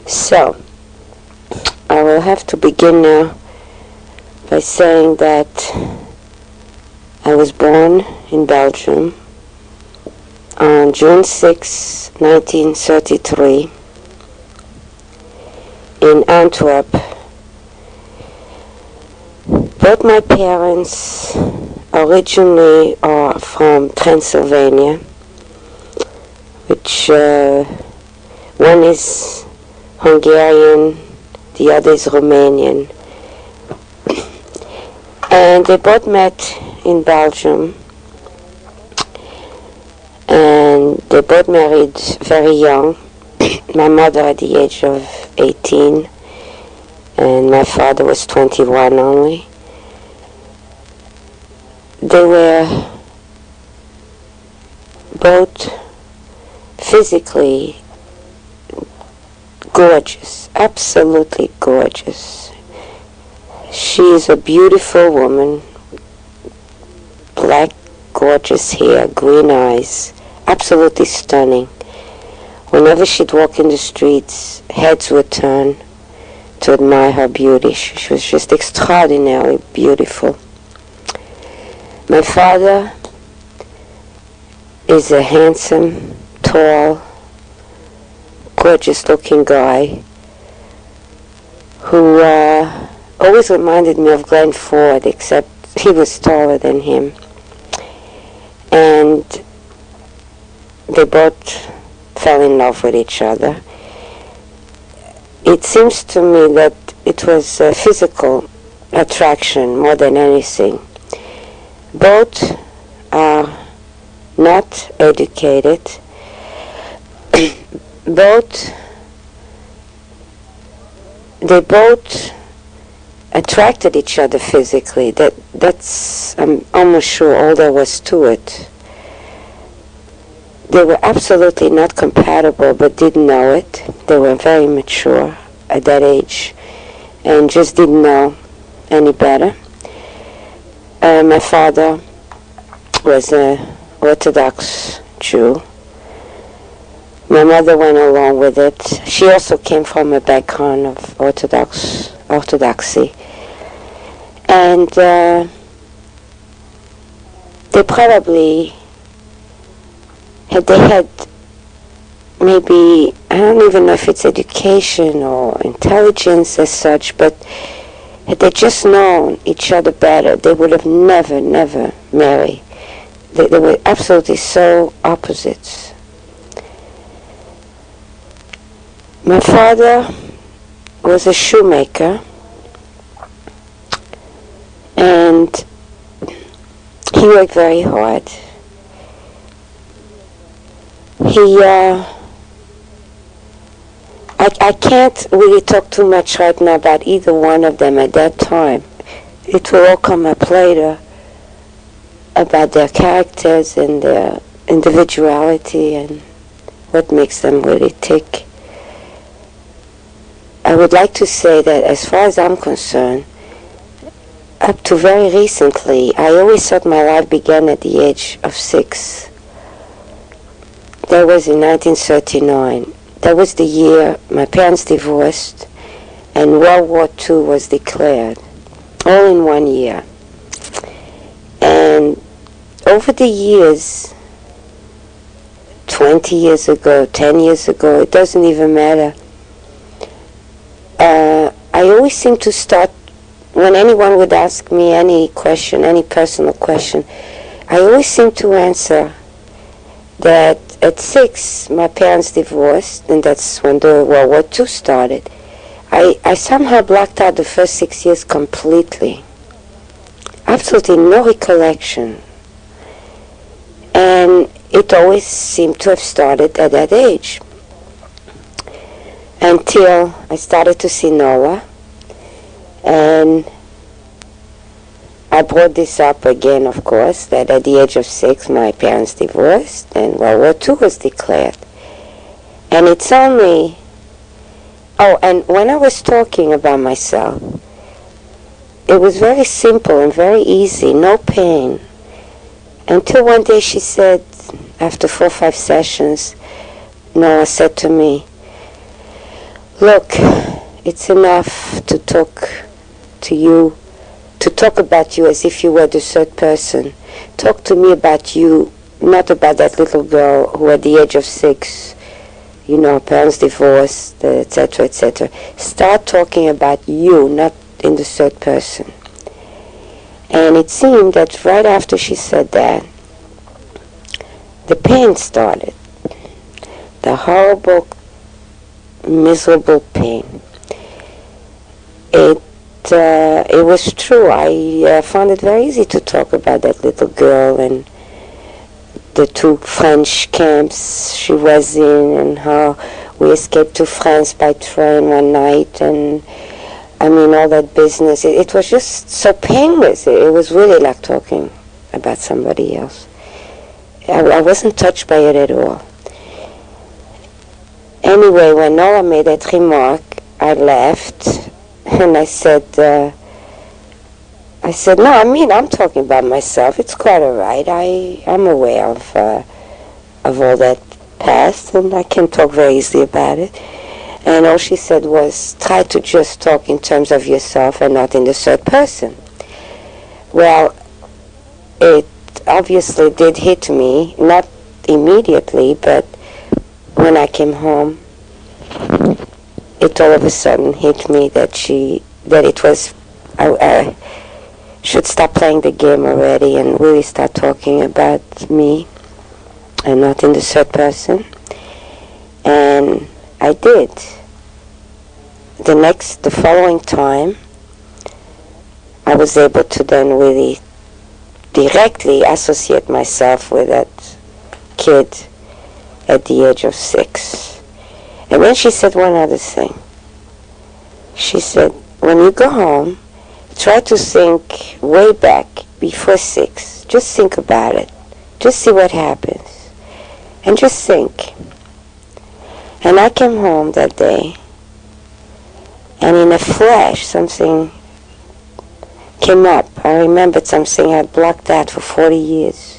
So, I will have to begin now by saying that I was born in Belgium on June 6, 1933, in Antwerp. Both my parents originally are from Transylvania, which one is Hungarian, the other is Romanian. And they both met in Belgium, and they both married very young. My mother at the age of 18, and my father was 21 only. They were both physically gorgeous, absolutely gorgeous. She is a beautiful woman, black, gorgeous hair, green eyes, absolutely stunning. Whenever she'd walk in the streets, heads would turn to admire her beauty. She was just extraordinarily beautiful. My father is a handsome, tall, gorgeous-looking guy who always reminded me of Glenn Ford, except he was taller than him. And they both fell in love with each other. It seems to me that it was a physical attraction more than anything. Both are not educated. They both attracted each other physically. That's I'm almost sure all there was to it. They were absolutely not compatible, but didn't know it. They were very mature at that age and just didn't know any better. My father was an Orthodox Jew. My mother went along with it. She also came from a background of orthodoxy. And they probably had maybe, I don't even know if it's education or intelligence as such, but had they just known each other better, they would have never married. They were absolutely so opposites. My father was a shoemaker, and he worked very hard. I can't really talk too much right now about either one of them at that time. It will all come up later about their characters and their individuality and what makes them really tick. I would like to say that as far as I'm concerned, up to very recently, I always thought my life began at the age of 6. That was in 1939. That was the year my parents divorced and World War II was declared, all in one year. And over the years, 20 years ago, 10 years ago, it doesn't even matter, I always seem to start, when anyone would ask me any question, any personal question, I always seem to answer that at 6, my parents divorced, and that's when the World War II started. I somehow blocked out the first 6 years completely. Absolutely no recollection. And it always seemed to have started at that age. Until I started to see Noah, and I brought this up again, of course, that at the age of 6, my parents divorced, and World War II was declared. And it's only... Oh, and when I was talking about myself, it was very simple and very easy, no pain. Until one day she said, after 4 or 5 sessions, Noah said to me, Look, it's enough to talk to you, to talk about you as if you were the third person. Talk to me about you, not about that little girl who at the age of 6, her parents divorced, etc., etc. Start talking about you, not in the third person. And it seemed that right after she said that, the pain started. The horrible, miserable pain. It was true. I found it very easy to talk about that little girl and the 2 French camps she was in, and how we escaped to France by train one night, and all that business. It was just so painless. It was really like talking about somebody else. I wasn't touched by it at all. Anyway, when Noah made that remark, I laughed, and I said, no, I'm talking about myself. It's quite all right. I'm aware of all that past, and I can talk very easily about it. And all she said was, try to just talk in terms of yourself and not in the third person. Well, it obviously did hit me, not immediately, but when I came home, it all of a sudden hit me that I should stop playing the game already and really start talking about me and not in the third person. And I did. The following time, I was able to then really directly associate myself with that kid at the age of 6. And then she said one other thing. She said, when you go home, try to think way back before 6. Just think about it. Just see what happens. And just think. And I came home that day, and in a flash, something came up. I remembered something I'd blocked out for 40 years.